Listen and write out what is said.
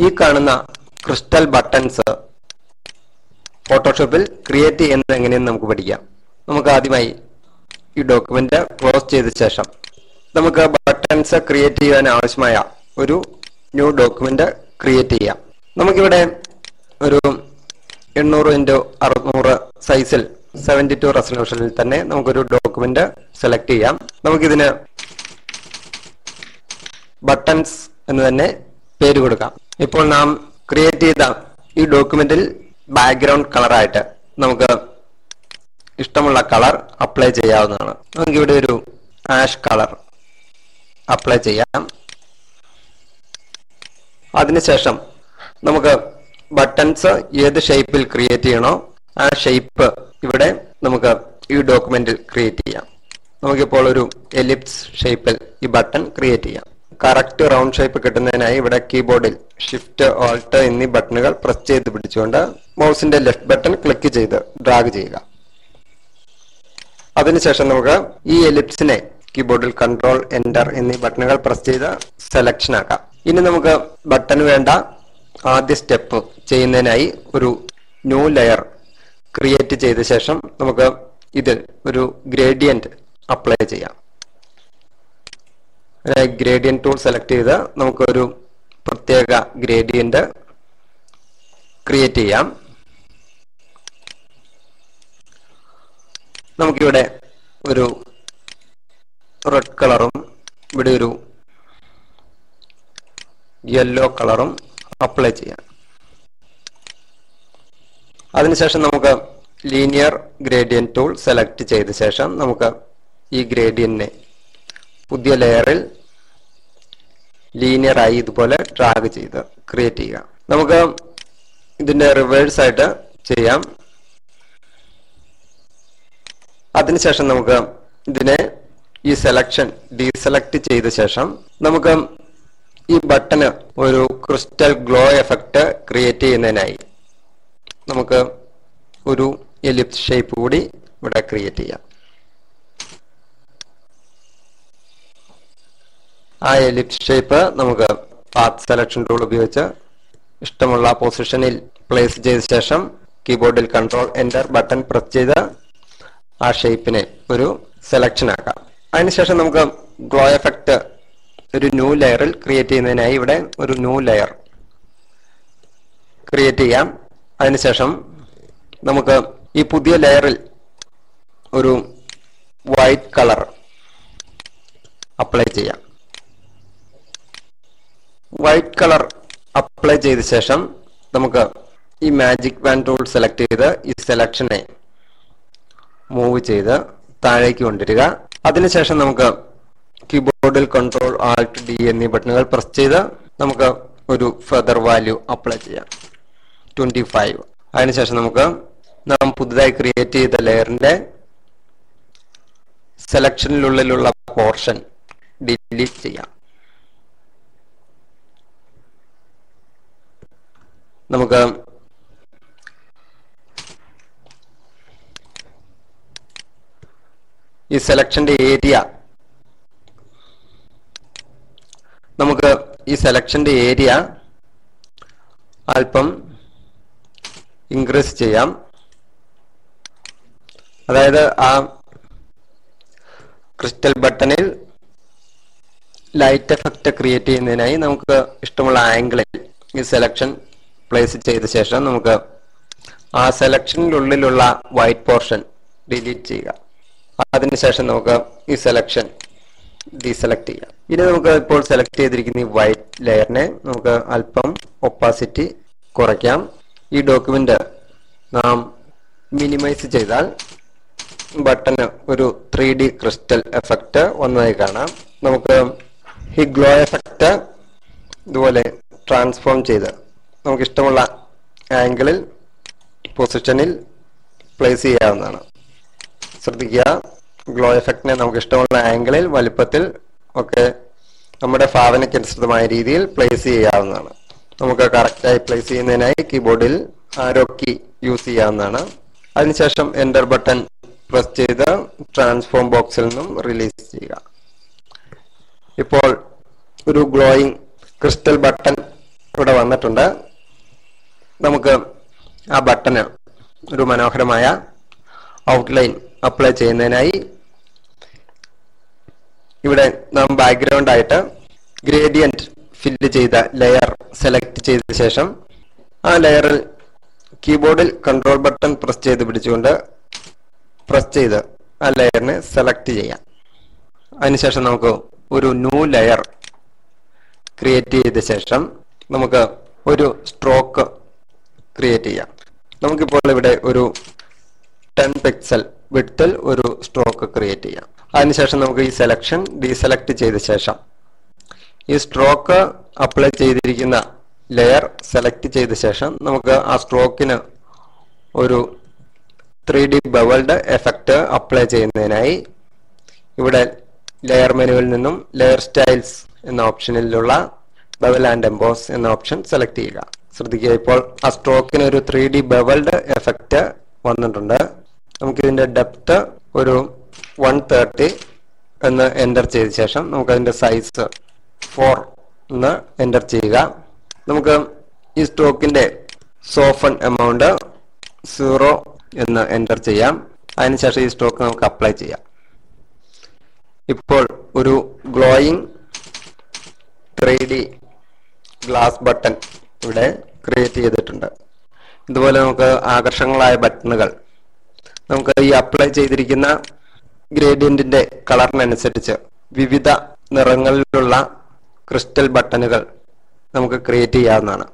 ഈ കാണുന്ന crystal buttons ഫോട്ടോഷോപ്പിൽ create ചെയ്യുന്നത് എങ്ങനെയെന്ന് നമുക്ക് പഠിക്കാം. നമുക്ക് ആദ്യമായി ഈ ഡോക്യുമെന്റ് ക്ലോസ് ചെയ്ത ശേഷം നമുക്ക് ബട്ടൺസ് ക്രിയേറ്റ് ചെയ്യാൻ ആവശ്യമായ ഒരു ന്യൂ ഡോക്യുമെന്റ് ക്രിയേറ്റ് ചെയ്യാം. നമുക്കിവിടെ ഒരു 800x600 സൈസിൽ 72 റെസൊല്യൂഷനിൽ തന്നെ നമുക്കൊരു ഡോക്യുമെന്റ് സെലക്ട് ചെയ്യാം. നമുക്കിതിന് ബട്ടൺസ് എന്ന് തന്നെ പേര് കൊടുക്കാം. ഇപ്പോൾ നാം ക്രിയേറ്റ് ചെയ്ത ഈ ഡോക്യുമെന്റിൽ ബാക്ക്ഗ്രൗണ്ട് കളറായിട്ട് നമുക്ക് ഇഷ്ടമുള്ള കളർ അപ്ലൈ ചെയ്യാവുന്നതാണ്. നമുക്കിവിടെ ഒരു ആഷ് കളർ അപ്ലൈ ചെയ്യാം. അതിനുശേഷം നമുക്ക് ബട്ടൺസ് ഏത് ഷേപ്പിൽ ക്രിയേറ്റ് ചെയ്യണോ ആ ഷേപ്പ് ഇവിടെ നമുക്ക് ഈ ഡോക്യുമെന്റിൽ ക്രിയേറ്റ് ചെയ്യാം. നമുക്കിപ്പോൾ ഒരു എലിപ്സ് ഷേപ്പിൽ ഈ ബട്ടൺ ക്രിയേറ്റ് ചെയ്യാം. കറക്റ്റ് റൗണ്ട് ഷേപ്പ് കിട്ടുന്നതിനായി ഇവിടെ കീബോർഡിൽ ഷിഫ്റ്റ് ഓൾട്ട് എന്നീ ബട്ടണുകൾ പ്രസ് ചെയ്ത് പിടിച്ചുകൊണ്ട് മൗസിന്റെ ലെഫ്റ്റ് ബട്ടൺ ക്ലിക്ക് ചെയ്ത് ഡ്രാഗ് ചെയ്യുക. അതിനുശേഷം നമുക്ക് ഈ എലിപ്സിനെ കീബോർഡിൽ കൺട്രോൾ എന്റർ എന്നീ ബട്ടണുകൾ പ്രസ് ചെയ്ത് സെലക്ഷൻ ആക്കാം. ഇനി നമുക്ക് ബട്ടന് വേണ്ട ആദ്യ സ്റ്റെപ്പ് ചെയ്യുന്നതിനായി ഒരു ന്യൂ ലെയർ ക്രിയേറ്റ് ചെയ്ത ശേഷം നമുക്ക് ഇതിൽ ഒരു ഗ്രേഡിയന്റ് അപ്ലൈ ചെയ്യാം. ഗ്രേഡിയന്റ് ടൂൾ സെലക്ട് ചെയ്ത് നമുക്കൊരു പ്രത്യേക ഗ്രേഡിയന്റ് ക്രിയേറ്റ് ചെയ്യാം. നമുക്കിവിടെ ഒരു റെഡ് കളറും ഇവിടെ ഒരു യെല്ലോ കളറും അപ്ലൈ ചെയ്യാം. അതിനുശേഷം നമുക്ക് ലീനിയർ ഗ്രേഡിയന്റ് ടൂൾ സെലക്ട് ചെയ്ത ശേഷം നമുക്ക് ഈ ഗ്രേഡിയന്റിനെ പുതിയ ലെയറിൽ ലീനിയർ ആയി ഇതുപോലെ ഡ്രാഗ് ചെയ്ത് ക്രിയേറ്റ് ചെയ്യുക. നമുക്ക് ഇതിന്റെ റിവേഴ്സ് ആയിട്ട് ചെയ്യാം. അതിനുശേഷം നമുക്ക് ഇതിനെ ഈ സെലക്ഷൻ ഡീസെലക്ട് ചെയ്ത ശേഷം നമുക്ക് ഈ ബട്ടന് ഒരു ക്രിസ്റ്റൽ ഗ്ലോ എഫക്റ്റ് ക്രിയേറ്റ് ചെയ്യുന്നതിനായി നമുക്ക് ഒരു എലിപ്സ് ഷേപ്പ് കൂടി ഇവിടെ ക്രിയേറ്റ് ചെയ്യാം. ആ എലിപ്സ് ഷേപ്പ് നമുക്ക് പാത്ത് സെലക്ഷൻ ടൂൾ ഉപയോഗിച്ച് ഇഷ്ടമുള്ള പൊസിഷനിൽ പ്ലേസ് ചെയ്ത ശേഷം കീബോർഡിൽ കൺട്രോൾ എന്റർ ബട്ടൺ പ്രസ് ചെയ്ത് ആ ഷേപ്പിനെ ഒരു സെലക്ഷൻ ആക്കാം. അതിനുശേഷം നമുക്ക് ഗ്ലോ എഫക്റ്റ് ഒരു ന്യൂ ലെയറിൽ ക്രിയേറ്റ് ചെയ്യുന്നതിനായി ഇവിടെ ഒരു ന്യൂ ലെയർ ക്രിയേറ്റ് ചെയ്യാം. അതിനുശേഷം നമുക്ക് ഈ പുതിയ ലെയറിൽ ഒരു വൈറ്റ് കളർ അപ്ലൈ ചെയ്യാം. വൈറ്റ് കളർ അപ്ലൈ ചെയ്ത ശേഷം നമുക്ക് ഈ മാജിക് ബാൻഡ് ടൂൾ സെലക്ട് ചെയ്ത് ഈ സെലക്ഷനെ മൂവ് ചെയ്ത് താഴേക്ക് കൊണ്ടുവരിക. അതിനുശേഷം നമുക്ക് കീബോർഡിൽ കൺട്രോൾ ആൾട്ട് ഡി എന്നീ ബട്ടണുകൾ പ്രസ് ചെയ്ത് നമുക്ക് ഒരു ഫെദർ വാല്യൂ അപ്ലൈ ചെയ്യാം 25. അതിനുശേഷം നമുക്ക് നാം പുതുതായി ക്രിയേറ്റ് ചെയ്ത ലെയറിന്റെ സെലക്ഷനിലുള്ളിലുള്ള പോർഷൻ ഡിലീറ്റ് ചെയ്യാം. നമുക്ക് ഈ സെലക്ഷന്റെ ഏരിയ അല്പം ഇൻക്രീസ് ചെയ്യാം. അതായത് ആ ക്രിസ്റ്റൽ ബട്ടണിൽ ലൈറ്റ് എഫക്റ്റ് ക്രിയേറ്റ് ചെയ്യുന്നതിനായി നമുക്ക് ഇഷ്ടമുള്ള ആംഗിളിൽ ഈ സെലക്ഷൻ പ്ലേസ് ചെയ്ത ശേഷം നമുക്ക് ആ സെലക്ഷനിലുള്ളിലുള്ള വൈറ്റ് പോർഷൻ ഡിലീറ്റ് ചെയ്യുക. അതിനുശേഷം നമുക്ക് ഈ സെലക്ഷൻ ഡീസെലക്ട് ചെയ്യാം. ഇനി നമുക്ക് ഇപ്പോൾ സെലക്ട് ചെയ്തിരിക്കുന്ന ഈ വൈറ്റ് ലെയറിനെ നമുക്ക് അല്പം ഒപ്പാസിറ്റി കുറയ്ക്കാം. ഈ ഡോക്യുമെന്റ് നാം മിനിമൈസ് ചെയ്താൽ ബട്ടന് ഒരു 3D ക്രിസ്റ്റൽ എഫക്റ്റ് വന്നതായി കാണാം. നമുക്ക് ഈ ഗ്ലോ എഫക്റ്റ് ഇതുപോലെ ട്രാൻസ്ഫോം ചെയ്ത് നമുക്ക് ഇഷ്ടമുള്ള ആംഗിളിൽ പൊസിഷനിൽ പ്ലേസ് ചെയ്യാവുന്നതാണ്. ശ്രദ്ധിക്കുക, ഗ്ലോ എഫക്റ്റിനെ നമുക്ക് ഇഷ്ടമുള്ള ആംഗിളിൽ വലുപ്പത്തിൽ ഒക്കെ നമ്മുടെ ഭാവനയ്ക്കനുസൃതമായ രീതിയിൽ പ്ലേസ് ചെയ്യാവുന്നതാണ്. നമുക്ക് കറക്റ്റായി പ്ലേസ് ചെയ്യുന്നതിനായി കീബോർഡിൽ ആരോ കീ യൂസ് ചെയ്യാവുന്നതാണ്. അതിനുശേഷം എന്റർ ബട്ടൺ പ്രസ് ചെയ്ത് ട്രാൻസ്ഫോം ബോക്സിൽ നിന്നും റിലീസ് ചെയ്യുക. ഇപ്പോൾ ഒരു ഗ്ലോയിങ് ക്രിസ്റ്റൽ ബട്ടൺ ഇവിടെ വന്നിട്ടുണ്ട്. നമുക്ക് ആ ബട്ടന് ഒരു മനോഹരമായ ഔട്ട്ലൈൻ അപ്ലൈ ചെയ്യുന്നതിനായി ഇവിടെ നാം ബാക്ക്ഗ്രൗണ്ട് ആയിട്ട് ഗ്രേഡിയന്റ് ഫില്ല് ചെയ്ത ലെയർ സെലക്ട് ചെയ്ത ശേഷം ആ ലെയറിൽ കീബോർഡിൽ കൺട്രോൾ ബട്ടൺ പ്രസ് ചെയ്ത് പിടിച്ചുകൊണ്ട് ആ ലെയറിനെ സെലക്ട് ചെയ്യാം. അതിനുശേഷം നമുക്ക് ഒരു ന്യൂ ലെയർ ക്രിയേറ്റ് ചെയ്ത ശേഷം നമുക്ക് ഒരു സ്ട്രോക്ക് ക്രിയേറ്റ് ചെയ്യാം. നമുക്കിപ്പോൾ ഇവിടെ ഒരു 10 പിക്സൽ വിഡ്ത്തിൽ ഒരു സ്ട്രോക്ക് ക്രിയേറ്റ് ചെയ്യാം. അതിനുശേഷം നമുക്ക് ഈ സെലക്ഷൻ ഡീസെലക്ട് ചെയ്ത ശേഷം ഈ സ്ട്രോക്ക് അപ്ലൈ ചെയ്തിരിക്കുന്ന ലെയർ സെലക്ട് ചെയ്ത ശേഷം നമുക്ക് ആ സ്ട്രോക്കിന് ഒരു 3D ബവൽഡ് എഫക്റ്റ് അപ്ലൈ ചെയ്യുന്നതിനായി ഇവിടെ ലെയർ മെനുവിൽ നിന്നും ലെയർ സ്റ്റൈൽസ് എന്ന ഓപ്ഷനിലുള്ള ബവൽ ആൻഡ് എംബോസ് എന്ന ഓപ്ഷൻ സെലക്ട് ചെയ്യുക. ശ്രദ്ധിക്കുക, ഇപ്പോൾ ആ സ്ട്രോക്കിന് ഒരു 3D ബവൽഡ് എഫക്റ്റ് വന്നിട്ടുണ്ട്. നമുക്കിതിന്റെ ഡെപ്ത് ഒരു 130 എന്ന് എൻ്റർ ചെയ്ത ശേഷം നമുക്കതിന്റെ സൈസ് 4 എന്ന് എൻ്റർ ചെയ്യുക. നമുക്ക് ഈ സ്ട്രോക്കിന്റെ സോഫൺ എമൗണ്ട് 0 എന്ന് എൻ്റർ ചെയ്യാം. അതിനുശേഷം ഈ സ്ട്രോക്ക് നമുക്ക് അപ്ലൈ ചെയ്യാം. ഇപ്പോൾ ഒരു ഗ്ലോയിങ് 3D ഗ്ലാസ് ബട്ടൺ ഇവിടെ ക്രിയേറ്റ് ചെയ്തിട്ടുണ്ട്. ഇതുപോലെ നമുക്ക് ആകർഷകങ്ങളായ ബട്ടണുകൾ നമുക്ക് ഈ അപ്ലൈ ചെയ്തിരിക്കുന്ന ഗ്രേഡിയന്റിന്റെ കളറിനനുസരിച്ച് വിവിധ നിറങ്ങളിലുള്ള ക്രിസ്റ്റൽ ബട്ടണുകൾ നമുക്ക് ക്രിയേറ്റ് ചെയ്യാവുന്നതാണ്.